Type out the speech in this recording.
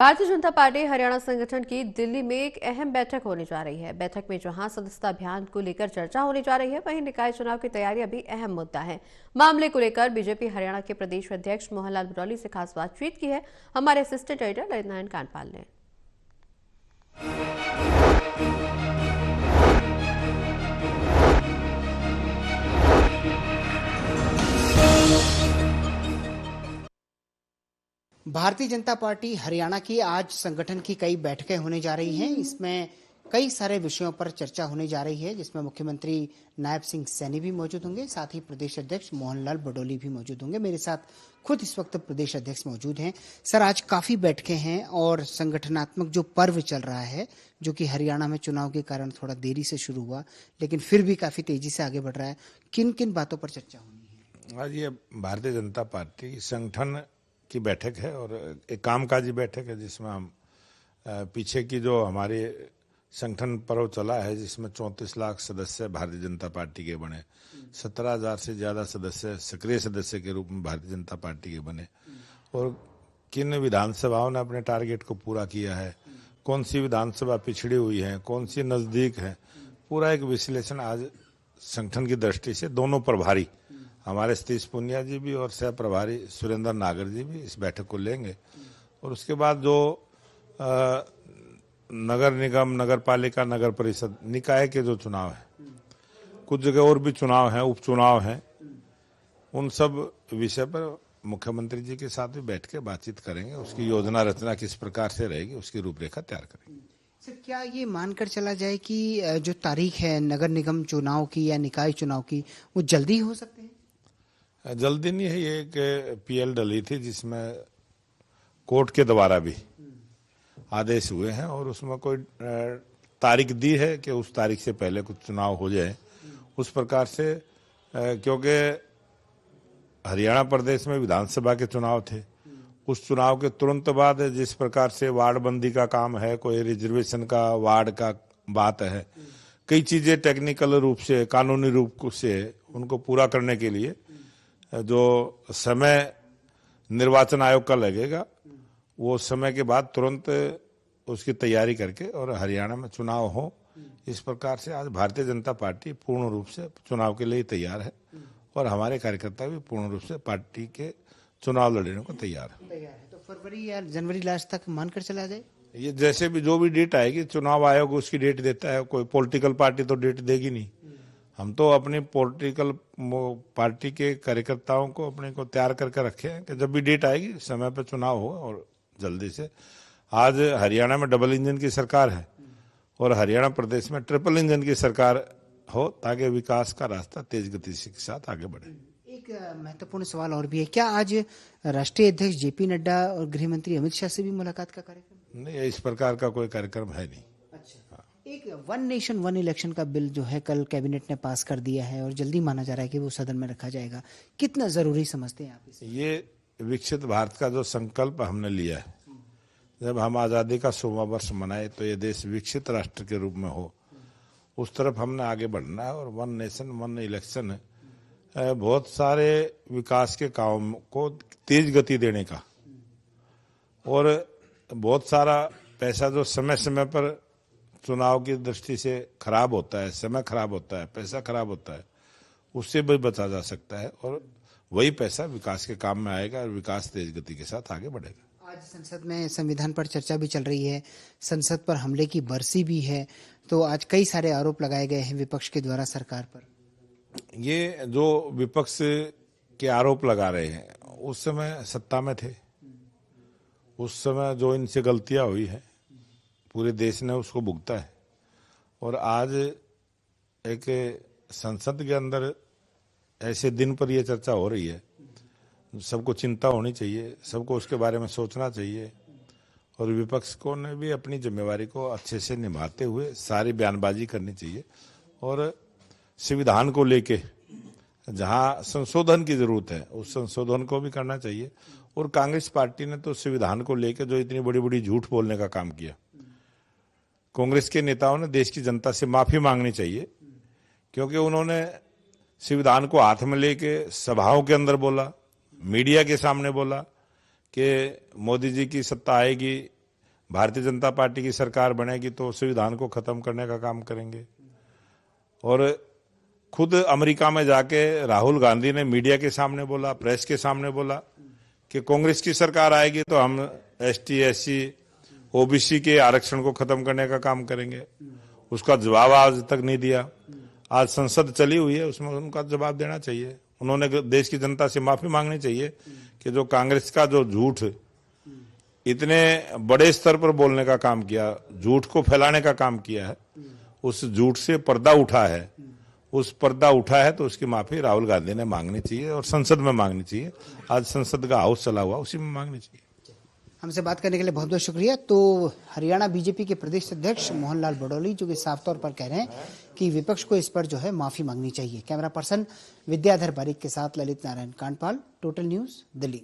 Bharatiya Janata party Haryana संगठन की दिल्ली में एक अहम बैठक होने जा रही है। बैठक में जहां सदस्यता अभियान को लेकर चर्चा होने जा रही है, वहीं निकाय चुनाव की तैयारियां भी अहम मुद्दा है। मामले को लेकर बीजेपी हरियाणा के प्रदेश अध्यक्ष मोहनलाल बडौली से खास बातचीत की है हमारे असिस्टेंट एडिटर ललित नारायण कांडपाल ने। भारतीय जनता पार्टी हरियाणा की आज संगठन की कई बैठकें होने जा रही हैं। इसमें कई सारे विषयों पर चर्चा होने जा रही है, जिसमें मुख्यमंत्री नायब सिंह सैनी भी मौजूद होंगे, साथ ही प्रदेश अध्यक्ष मोहनलाल बडौली भी मौजूद होंगे। मेरे साथ खुद इस वक्त प्रदेश अध्यक्ष मौजूद हैं। सर, आज काफी बैठकें हैं और संगठनात्मक जो पर्व चल रहा है, जो कि हरियाणा में चुनाव के कारण थोड़ा देरी से शुरू हुआ, लेकिन फिर भी काफी तेजी से आगे बढ़ रहा है। किन किन बातों पर चर्चा होनी है? आज ये भारतीय जनता पार्टी संगठन की बैठक है और एक कामकाजी बैठक है, जिसमें हम पीछे की जो हमारे संगठन पर्व चला है, जिसमें 34 लाख सदस्य भारतीय जनता पार्टी के बने, 17,000 से ज़्यादा सदस्य सक्रिय सदस्य के रूप में भारतीय जनता पार्टी के बने, और किन विधानसभाओं ने अपने टारगेट को पूरा किया है, कौन सी विधानसभा पिछड़ी हुई है, कौन सी नज़दीक है, पूरा एक विश्लेषण आज संगठन की दृष्टि से दोनों प्रभारी हमारे सतीश पुनिया जी भी और सह प्रभारी सुरेंद्र नागर जी भी इस बैठक को लेंगे। और उसके बाद जो नगर निगम, नगर पालिका, नगर परिषद, निकाय के जो चुनाव है, कुछ जगह और भी चुनाव हैं, उपचुनाव हैं, उन सब विषय पर मुख्यमंत्री जी के साथ भी बैठ के बातचीत करेंगे। उसकी योजना रचना किस प्रकार से रहेगी, उसकी रूपरेखा तैयार करेंगे। सर, क्या ये मानकर चला जाए कि जो तारीख है नगर निगम चुनाव की या निकाय चुनाव की, वो जल्दी हो सकते हैं? जल्दी नहीं है, ये एक पीएल डली थी जिसमें कोर्ट के द्वारा भी आदेश हुए हैं और उसमें कोई तारीख दी है कि उस तारीख से पहले कुछ चुनाव हो जाए। उस प्रकार से क्योंकि हरियाणा प्रदेश में विधानसभा के चुनाव थे, उस चुनाव के तुरंत बाद जिस प्रकार से वार्ड बंदी का काम है, कोई रिजर्वेशन का वार्ड का बात है, कई चीजें टेक्निकल रूप से, कानूनी रूप से उनको पूरा करने के लिए जो समय निर्वाचन आयोग का लगेगा, वो समय के बाद तुरंत उसकी तैयारी करके और हरियाणा में चुनाव हो, इस प्रकार से आज भारतीय जनता पार्टी पूर्ण रूप से चुनाव के लिए तैयार है और हमारे कार्यकर्ता भी पूर्ण रूप से पार्टी के चुनाव लड़ने को तैयार है। तो फरवरी या जनवरी लास्ट तक मानकर चला जाए? ये जैसे भी जो भी डेट आएगी, चुनाव आयोग उसकी डेट देता है, कोई पॉलिटिकल पार्टी तो डेट देगी नहीं। हम तो अपनी पॉलिटिकल पार्टी के कार्यकर्ताओं को अपने को तैयार करके रखे हैं कि जब भी डेट आएगी समय पर चुनाव हो और जल्दी से। आज हरियाणा में डबल इंजन की सरकार है और हरियाणा प्रदेश में ट्रिपल इंजन की सरकार हो, ताकि विकास का रास्ता तेज गति के साथ आगे बढ़े। एक महत्वपूर्ण सवाल और भी है, क्या आज राष्ट्रीय अध्यक्ष जेपी नड्डा और गृह मंत्री अमित शाह से भी मुलाकात का कार्यक्रम? नहीं, इस प्रकार का कोई कार्यक्रम है नहीं। एक वन नेशन वन इलेक्शन का बिल जो है कल कैबिनेट ने पास कर दिया है और जल्दी माना जा रहा है कि वो सदन में रखा जाएगा। कितना जरूरी समझते हैं आप इसे? ये विकसित भारत का जो संकल्प हमने लिया है, जब हम आज़ादी का 100वां वर्ष मनाए तो ये देश विकसित राष्ट्र के रूप में हो, उस तरफ हमने आगे बढ़ना है। और वन नेशन वन इलेक्शन बहुत सारे विकास के काम को तेज गति देने का, और बहुत सारा पैसा जो समय समय पर चुनाव की दृष्टि से खराब होता है, समय खराब होता है, पैसा खराब होता है, उससे भी बचा जा सकता है और वही पैसा विकास के काम में आएगा और विकास तेज गति के साथ आगे बढ़ेगा। आज संसद में संविधान पर चर्चा भी चल रही है, संसद पर हमले की बरसी भी है, तो आज कई सारे आरोप लगाए गए हैं विपक्ष के द्वारा सरकार पर। ये जो विपक्ष के आरोप लगा रहे हैं, उस समय सत्ता में थे, उस समय जो इनसे गलतियां हुई है पूरे देश ने उसको भुगता है। और आज एक संसद के अंदर ऐसे दिन पर यह चर्चा हो रही है, सबको चिंता होनी चाहिए, सबको उसके बारे में सोचना चाहिए, और विपक्ष को ने भी अपनी जिम्मेवारी को अच्छे से निभाते हुए सारी बयानबाजी करनी चाहिए। और संविधान को लेके जहां संशोधन की जरूरत है, उस संशोधन को भी करना चाहिए। और कांग्रेस पार्टी ने तो संविधान को लेकर जो इतनी बड़ी बड़ी झूठ बोलने का काम किया, कांग्रेस के नेताओं ने देश की जनता से माफी मांगनी चाहिए, क्योंकि उन्होंने संविधान को हाथ में लेके सभाओं के अंदर बोला, मीडिया के सामने बोला कि मोदी जी की सत्ता आएगी, भारतीय जनता पार्टी की सरकार बनेगी तो संविधान को खत्म करने का काम करेंगे। और खुद अमेरिका में जाके राहुल गांधी ने मीडिया के सामने बोला, प्रेस के सामने बोला कि कांग्रेस की सरकार आएगी तो हम एसटी, एससी, ओबीसी के आरक्षण को खत्म करने का काम करेंगे। उसका जवाब आज तक नहीं दिया। आज संसद चली हुई है, उसमें उनका जवाब देना चाहिए। उन्होंने देश की जनता से माफी मांगनी चाहिए कि जो कांग्रेस का जो झूठ इतने बड़े स्तर पर बोलने का काम किया, झूठ को फैलाने का काम किया है, उस झूठ से पर्दा उठा है, उस पर्दा उठा है तो उसकी माफी राहुल गांधी ने मांगनी चाहिए और संसद में मांगनी चाहिए। आज संसद का हाउस चला हुआ, उसी में मांगनी चाहिए। हमसे बात करने के लिए बहुत बहुत शुक्रिया। तो हरियाणा बीजेपी के प्रदेश अध्यक्ष मोहनलाल बडौली जो कि साफ तौर पर कह रहे हैं कि विपक्ष को इस पर जो है माफी मांगनी चाहिए। कैमरा पर्सन विद्याधर बारिक के साथ ललित नारायण कांडपाल, टोटल न्यूज, दिल्ली।